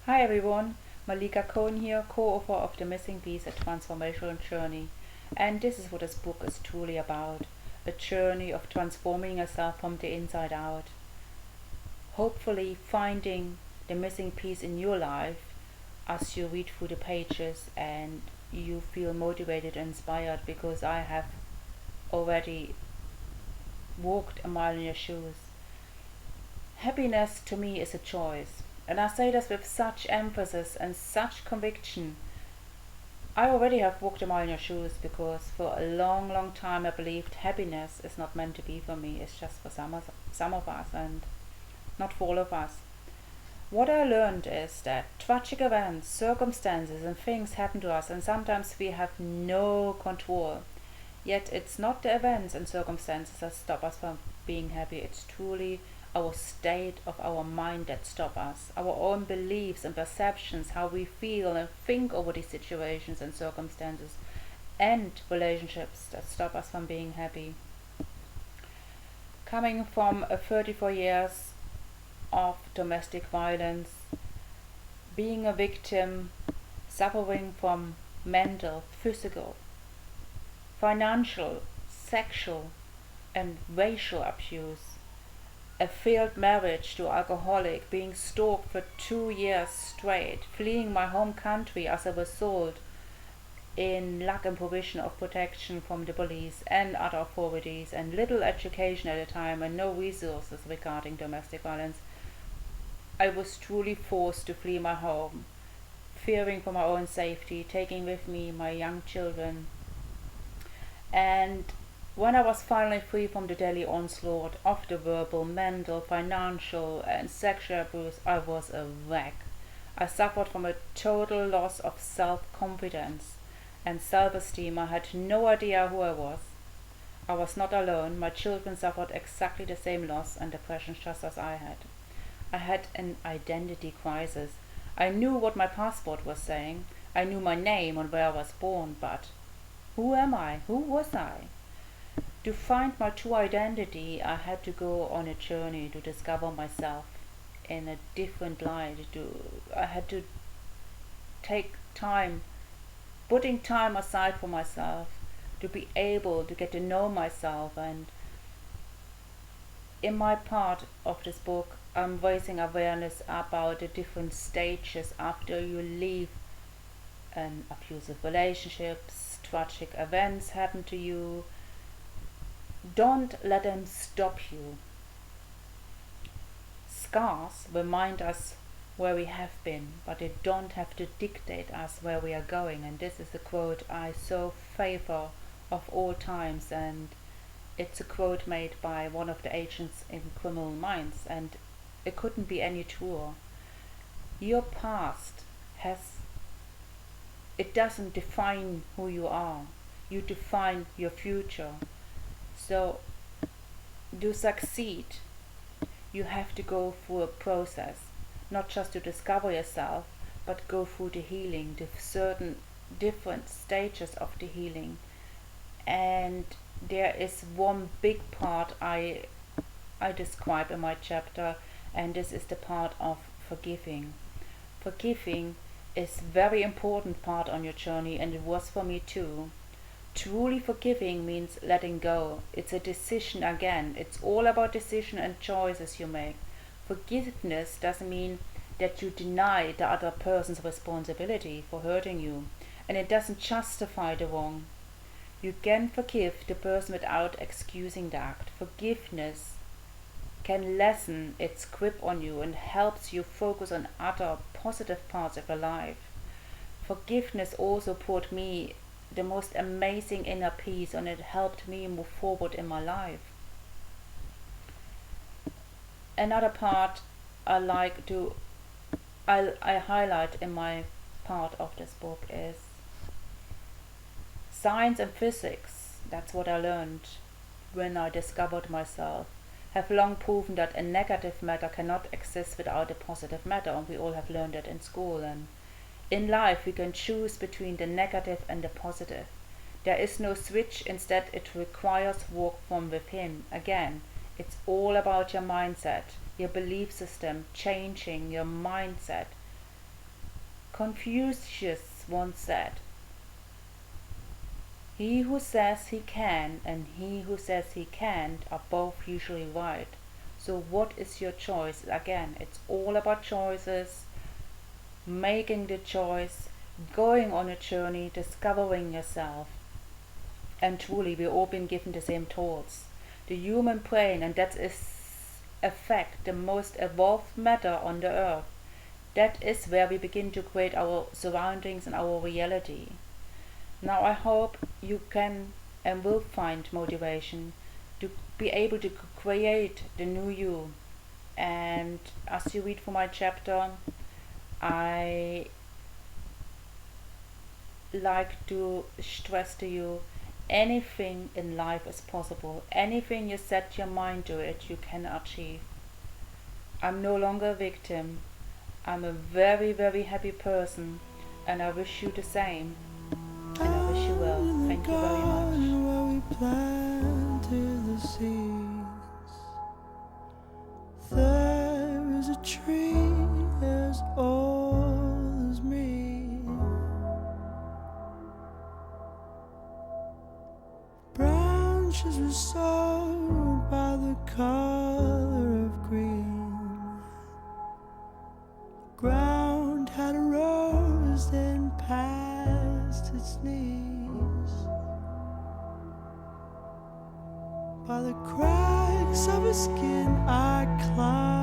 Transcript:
Hi everyone, Malaika Cohen here, co-author of The Missing Piece, a Transformational Journey. And this is what this book is truly about, a journey of transforming yourself from the inside out. Hopefully finding the missing piece in your life as you read through the pages and you feel motivated and inspired, because I have already walked a mile in your shoes. Happiness to me is a choice. And I say this with such emphasis and such conviction. I already have walked a mile in your shoes, because for a long, long time I believed happiness is not meant to be for me. It's just for some of us and not for all of us. What I learned is that tragic events, circumstances and things happen to us, and sometimes we have no control. Yet it's not the events and circumstances that stop us from being happy. It's truly our state of our mind that stop us, our own beliefs and perceptions, how we feel and think over these situations and circumstances and relationships that stop us from being happy. Coming from 34 years of domestic violence, being a victim, suffering from mental, physical, financial, sexual and racial abuse, a failed marriage to alcoholic, being stalked for 2 years straight, fleeing my home country as a result, in lack and provision of protection from the police and other authorities, and little education at the time and no resources regarding domestic violence. I was truly forced to flee my home, fearing for my own safety, taking with me my young children. And when I was finally free from the daily onslaught of the verbal, mental, financial and sexual abuse, I was a wreck. I suffered from a total loss of self-confidence and self-esteem. I had no idea who I was. I was not alone. My children suffered exactly the same loss and depression just as I had. I had an identity crisis. I knew what my passport was saying. I knew my name and where I was born, but who am I? Who was I? To find my true identity, I had to go on a journey to discover myself in a different light. I had to take time, putting time aside for myself, to be able to get to know myself. And in my part of this book, I'm raising awareness about the different stages after you leave an abusive relationship, tragic events happen to you. Don't let them stop you. Scars remind us where we have been, but they don't have to dictate us where we are going. And this is a quote I so favor of all times, and it's a quote made by one of the agents in Criminal Minds, and it couldn't be any truer. Your past it doesn't define who you are. You define your future. So, to succeed, you have to go through a process, not just to discover yourself, but go through the healing, the certain different stages of the healing. And there is one big part I describe in my chapter, and this is the part of forgiving. Forgiving is very important part on your journey, and it was for me too. Truly forgiving means letting go. It's a decision again. It's all about decision and choices you make. Forgiveness doesn't mean that you deny the other person's responsibility for hurting you, and it doesn't justify the wrong. You can forgive the person without excusing the act. Forgiveness can lessen its grip on you and helps you focus on other positive parts of your life. Forgiveness also brought me the most amazing inner peace, and it helped me move forward in my life. Another part I highlight in my part of this book is science and physics. That's what I learned when I discovered myself, have long proven that a negative matter cannot exist without a positive matter, and we all have learned that in school. And in life we can choose between the negative and the positive. There is no switch, instead it requires work from within. Again, it's all about your mindset, your belief system, changing your mindset Confucius once said, "He who says he can and he who says he can't are both usually right." So what is your choice? Again, it's all about choices, making the choice, going on a journey, discovering yourself. And truly, we've all been given the same tools. The human brain, and that is a fact, the most evolved matter on the earth. That is where we begin to create our surroundings and our reality. Now I hope you can and will find motivation to be able to create the new you. And as you read from my chapter, I like to stress to you, anything in life is possible. Anything you set your mind to it, you can achieve. I'm no longer a victim. I'm a very, very happy person, and I wish you the same. And I wish you well. Thank you very much. Where we planted the seeds, there is a tree as old as me. Branches were sold by the color of green. Ground had a rose then past its knees. By the cracks of his skin I climbed.